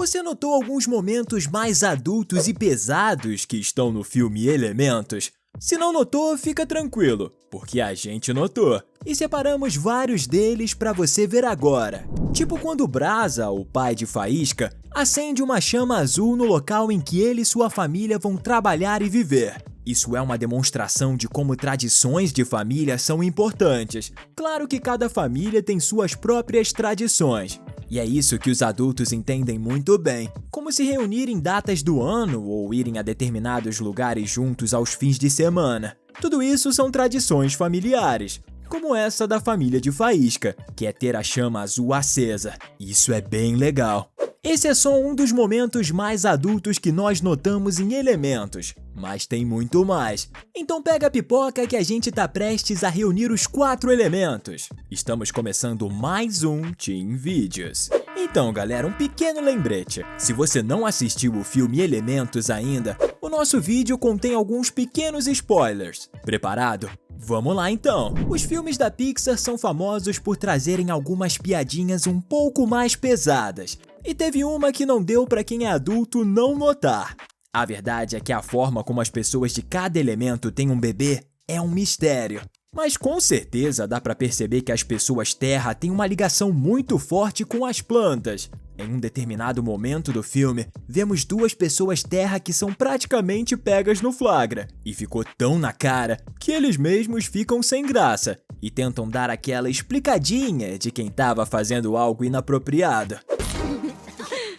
Você notou alguns momentos mais adultos e pesados que estão no filme Elementos? Se não notou, fica tranquilo, porque a gente notou e separamos vários deles para você ver agora. Tipo quando Brasa, o pai de Faísca, acende uma chama azul no local em que ele e sua família vão trabalhar e viver. Isso é uma demonstração de como tradições de família são importantes. Claro que cada família tem suas próprias tradições. E é isso que os adultos entendem muito bem, como se reunir em datas do ano ou irem a determinados lugares juntos aos fins de semana. Tudo isso são tradições familiares, como essa da família de Faísca, que é ter a chama azul acesa. Isso é bem legal. Esse é só um dos momentos mais adultos que nós notamos em Elementos, mas tem muito mais. Então pega a pipoca que a gente tá prestes a reunir os 4 elementos. Estamos começando mais um Team Vídeos. Então galera, um pequeno lembrete. Se você não assistiu o filme Elementos ainda, o nosso vídeo contém alguns pequenos spoilers. Preparado? Vamos lá então! Os filmes da Pixar são famosos por trazerem algumas piadinhas um pouco mais pesadas. E teve uma que não deu para quem é adulto não notar. A verdade é que a forma como as pessoas de cada elemento têm um bebê é um mistério. Mas com certeza dá para perceber que as pessoas terra têm uma ligação muito forte com as plantas. Em um determinado momento do filme, vemos 2 pessoas terra que são praticamente pegas no flagra. E ficou tão na cara que eles mesmos ficam sem graça e tentam dar aquela explicadinha de quem estava fazendo algo inapropriado.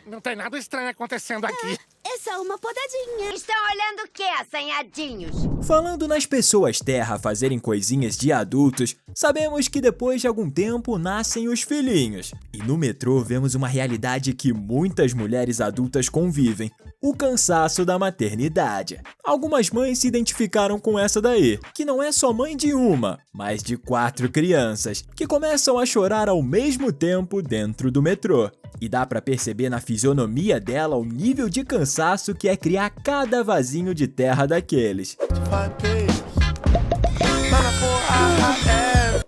Não tem nada estranho acontecendo aqui. É só uma podadinha. Estão olhando o que, assanhadinhos? Falando nas pessoas terra fazerem coisinhas de adultos, sabemos que depois de algum tempo nascem os filhinhos. E no metrô vemos uma realidade que muitas mulheres adultas convivem: o cansaço da maternidade. Algumas mães se identificaram com essa daí, que não é só mãe de uma, mas de 4 crianças, que começam a chorar ao mesmo tempo dentro do metrô. E dá pra perceber na fisionomia dela o nível de cansaço que é criar cada vasinho de terra daqueles.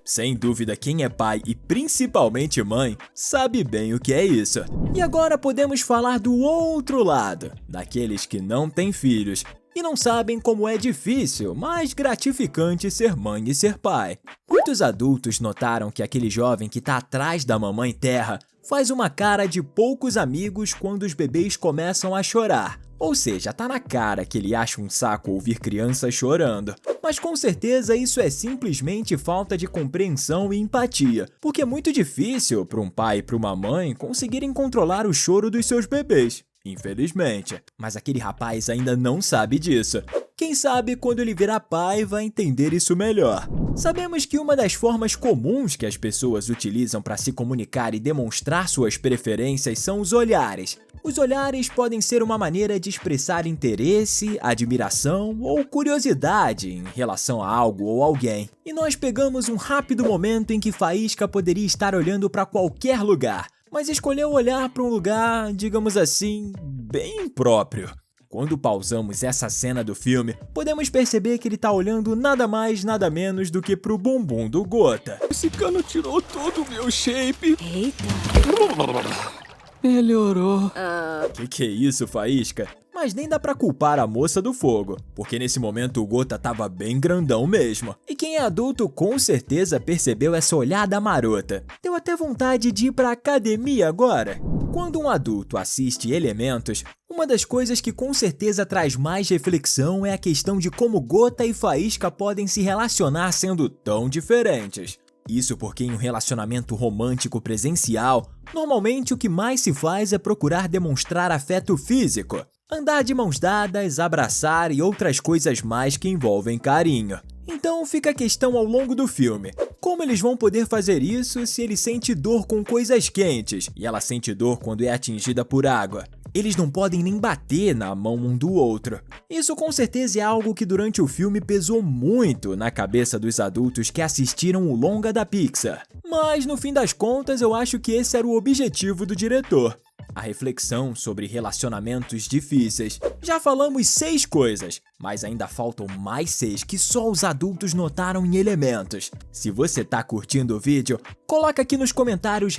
Sem dúvida, quem é pai e principalmente mãe sabe bem o que é isso. E agora podemos falar do outro lado, daqueles que não têm filhos e não sabem como é difícil, mas gratificante ser mãe e ser pai. Muitos adultos notaram que aquele jovem que está atrás da mamãe terra faz uma cara de poucos amigos quando os bebês começam a chorar. Ou seja, tá na cara que ele acha um saco ouvir crianças chorando. Mas com certeza isso é simplesmente falta de compreensão e empatia, porque é muito difícil para um pai e para uma mãe conseguirem controlar o choro dos seus bebês. Infelizmente. Mas aquele rapaz ainda não sabe disso. Quem sabe quando ele virar pai vai entender isso melhor. Sabemos que uma das formas comuns que as pessoas utilizam para se comunicar e demonstrar suas preferências são os olhares. Os olhares podem ser uma maneira de expressar interesse, admiração ou curiosidade em relação a algo ou alguém. E nós pegamos um rápido momento em que Faísca poderia estar olhando para qualquer lugar, mas escolheu olhar para um lugar, digamos assim, bem impróprio. Quando pausamos essa cena do filme, podemos perceber que ele tá olhando nada mais, nada menos do que pro bumbum do Gota. Esse cano tirou todo o meu shape. Eita. Melhorou. Que é isso, Faísca? Mas nem dá pra culpar a moça do fogo, porque nesse momento o Gota tava bem grandão mesmo. E quem é adulto com certeza percebeu essa olhada marota. Deu até vontade de ir pra academia agora. Quando um adulto assiste Elementos, uma das coisas que com certeza traz mais reflexão é a questão de como Gota e Faísca podem se relacionar sendo tão diferentes. Isso porque em um relacionamento romântico presencial, normalmente o que mais se faz é procurar demonstrar afeto físico. Andar de mãos dadas, abraçar e outras coisas mais que envolvem carinho. Então fica a questão ao longo do filme: como eles vão poder fazer isso se ele sente dor com coisas quentes e ela sente dor quando é atingida por água? Eles não podem nem bater na mão um do outro. Isso com certeza é algo que durante o filme pesou muito na cabeça dos adultos que assistiram o longa da Pixar. Mas no fim das contas eu acho que esse era o objetivo do diretor: a reflexão sobre relacionamentos difíceis. Já falamos 6 coisas, mas ainda faltam mais 6 que só os adultos notaram em Elementos. Se você tá curtindo o vídeo, coloca aqui nos comentários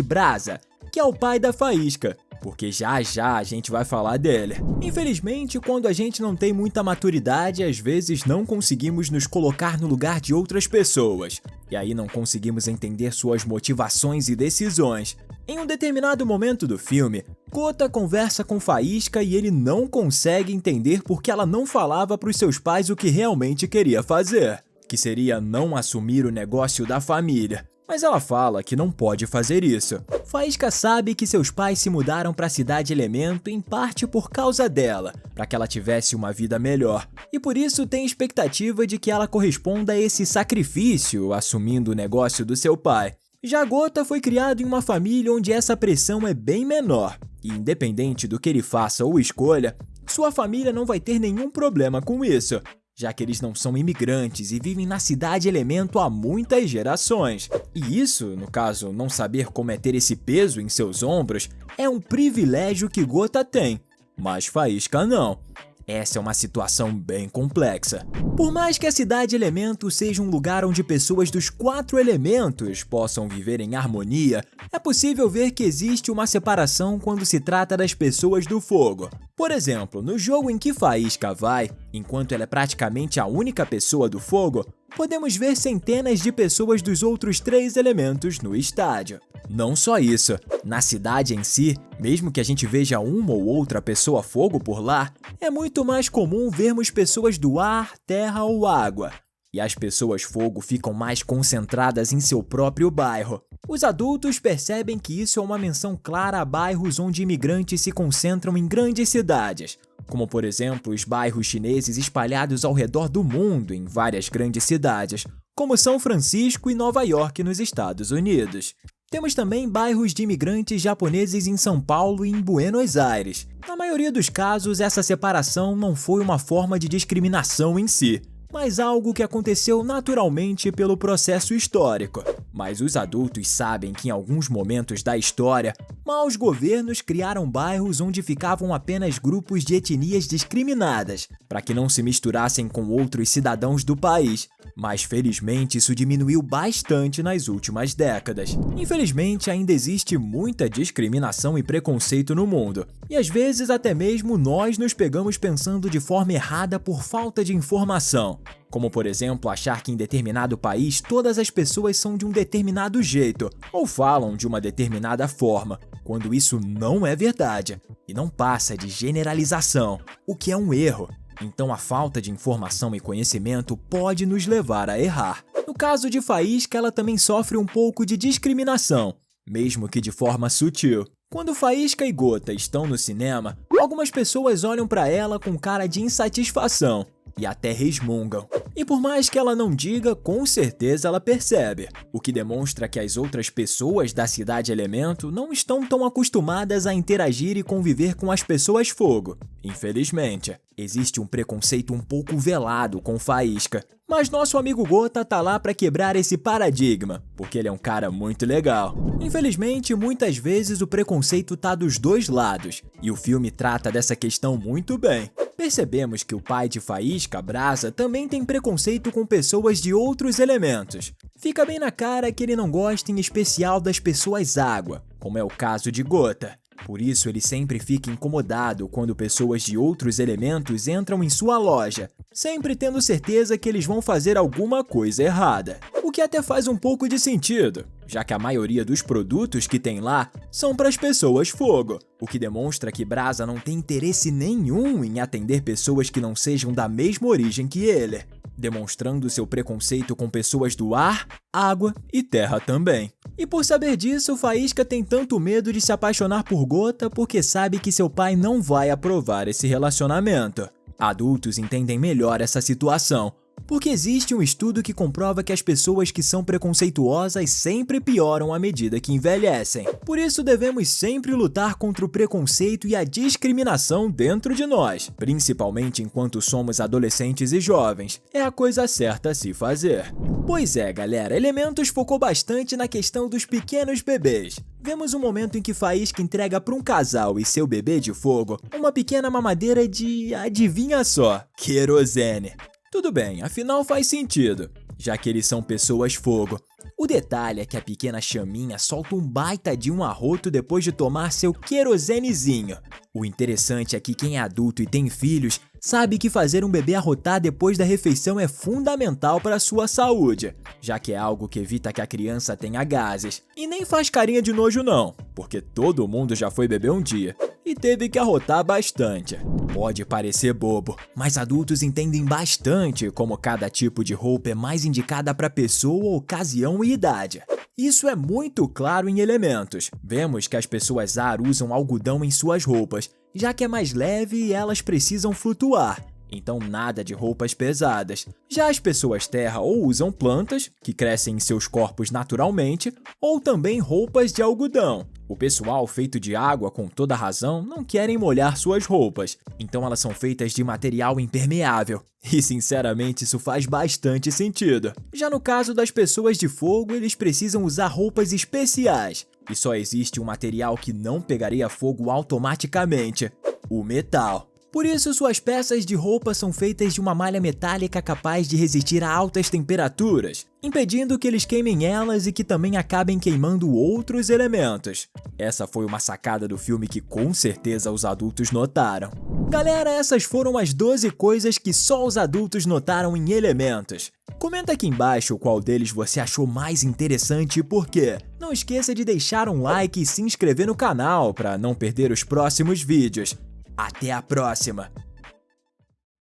#Brasa, que é o pai da Faísca, porque já já a gente vai falar dele. Infelizmente, quando a gente não tem muita maturidade, às vezes não conseguimos nos colocar no lugar de outras pessoas, e aí não conseguimos entender suas motivações e decisões. Em um determinado momento do filme, Gota conversa com Faísca e ele não consegue entender porque ela não falava para os seus pais o que realmente queria fazer, que seria não assumir o negócio da família. Mas ela fala que não pode fazer isso. Faísca sabe que seus pais se mudaram para a Cidade Elemento em parte por causa dela, para que ela tivesse uma vida melhor. E por isso tem expectativa de que ela corresponda a esse sacrifício, assumindo o negócio do seu pai. Já Gota foi criado em uma família onde essa pressão é bem menor. E independente do que ele faça ou escolha, sua família não vai ter nenhum problema com isso, já que eles não são imigrantes e vivem na Cidade Elemento há muitas gerações. E isso, no caso, não saber como é ter esse peso em seus ombros, é um privilégio que Gota tem, mas Faísca não. Essa é uma situação bem complexa. Por mais que a Cidade Elemento seja um lugar onde pessoas dos 4 elementos possam viver em harmonia, é possível ver que existe uma separação quando se trata das pessoas do fogo. Por exemplo, no jogo em que Faísca vai, enquanto ela é praticamente a única pessoa do fogo, podemos ver centenas de pessoas dos outros 3 elementos no estádio. Não só isso, na cidade em si, mesmo que a gente veja uma ou outra pessoa fogo por lá, é muito mais comum vermos pessoas do ar, terra ou água. E as pessoas fogo ficam mais concentradas em seu próprio bairro. Os adultos percebem que isso é uma menção clara a bairros onde imigrantes se concentram em grandes cidades, como por exemplo os bairros chineses espalhados ao redor do mundo em várias grandes cidades, como São Francisco e Nova York nos Estados Unidos. Temos também bairros de imigrantes japoneses em São Paulo e em Buenos Aires. Na maioria dos casos, essa separação não foi uma forma de discriminação em si, mas algo que aconteceu naturalmente pelo processo histórico. Mas os adultos sabem que em alguns momentos da história, maus governos criaram bairros onde ficavam apenas grupos de etnias discriminadas, para que não se misturassem com outros cidadãos do país. Mas felizmente isso diminuiu bastante nas últimas décadas. Infelizmente ainda existe muita discriminação e preconceito no mundo, e às vezes até mesmo nós nos pegamos pensando de forma errada por falta de informação. Como por exemplo achar que em determinado país todas as pessoas são de um determinado jeito, ou falam de uma determinada forma, quando isso não é verdade, e não passa de generalização, o que é um erro. Então a falta de informação e conhecimento pode nos levar a errar. No caso de Faísca, ela também sofre um pouco de discriminação, mesmo que de forma sutil. Quando Faísca e Gota estão no cinema, algumas pessoas olham para ela com cara de insatisfação e até resmungam. E por mais que ela não diga, com certeza ela percebe, o que demonstra que as outras pessoas da Cidade Elemento não estão tão acostumadas a interagir e conviver com as pessoas fogo. Infelizmente, existe um preconceito um pouco velado com Faísca, mas nosso amigo Gota tá lá para quebrar esse paradigma, porque ele é um cara muito legal. Infelizmente, muitas vezes o preconceito tá dos dois lados, e o filme trata dessa questão muito bem. Percebemos que o pai de Faísca, Brasa, também tem preconceito com pessoas de outros elementos. Fica bem na cara que ele não gosta em especial das pessoas água, como é o caso de Gota. Por isso ele sempre fica incomodado quando pessoas de outros elementos entram em sua loja, sempre tendo certeza que eles vão fazer alguma coisa errada. O que até faz um pouco de sentido, já que a maioria dos produtos que tem lá são para as pessoas fogo, o que demonstra que Brasa não tem interesse nenhum em atender pessoas que não sejam da mesma origem que ele, demonstrando seu preconceito com pessoas do ar, água e terra também. E por saber disso, Faísca tem tanto medo de se apaixonar por Gota porque sabe que seu pai não vai aprovar esse relacionamento. Adultos entendem melhor essa situação, porque existe um estudo que comprova que as pessoas que são preconceituosas sempre pioram à medida que envelhecem. Por isso devemos sempre lutar contra o preconceito e a discriminação dentro de nós, principalmente enquanto somos adolescentes e jovens. É a coisa certa a se fazer. Pois é, galera, Elementos focou bastante na questão dos pequenos bebês. Vemos um momento em que Faísca entrega para um casal e seu bebê de fogo uma pequena mamadeira de, adivinha só, querosene. Tudo bem, afinal faz sentido. já que eles são pessoas fogo. O detalhe é que a pequena chaminha solta um baita de um arroto depois de tomar seu querosenezinho. O interessante é que quem é adulto e tem filhos sabe que fazer um bebê arrotar depois da refeição é fundamental para a sua saúde, já que é algo que evita que a criança tenha gases. E nem faz carinha de nojo não, porque todo mundo já foi beber um dia e teve que arrotar bastante. Pode parecer bobo, mas adultos entendem bastante como cada tipo de roupa é mais indicada para pessoa, ocasião e idade. Isso é muito claro em Elementos. Vemos que as pessoas ar usam algodão em suas roupas, já que é mais leve e elas precisam flutuar. Então nada de roupas pesadas. Já as pessoas terra ou usam plantas, que crescem em seus corpos naturalmente, ou também roupas de algodão. O pessoal feito de água, com toda razão, não querem molhar suas roupas, então elas são feitas de material impermeável. E sinceramente isso faz bastante sentido. Já no caso das pessoas de fogo, eles precisam usar roupas especiais. E só existe um material que não pegaria fogo automaticamente: o metal. Por isso, suas peças de roupa são feitas de uma malha metálica capaz de resistir a altas temperaturas, impedindo que eles queimem elas e que também acabem queimando outros elementos. Essa foi uma sacada do filme que com certeza os adultos notaram. Galera, essas foram as 12 coisas que só os adultos notaram em Elementos. Comenta aqui embaixo qual deles você achou mais interessante e por quê. Não esqueça de deixar um like e se inscrever no canal para não perder os próximos vídeos. Até a próxima!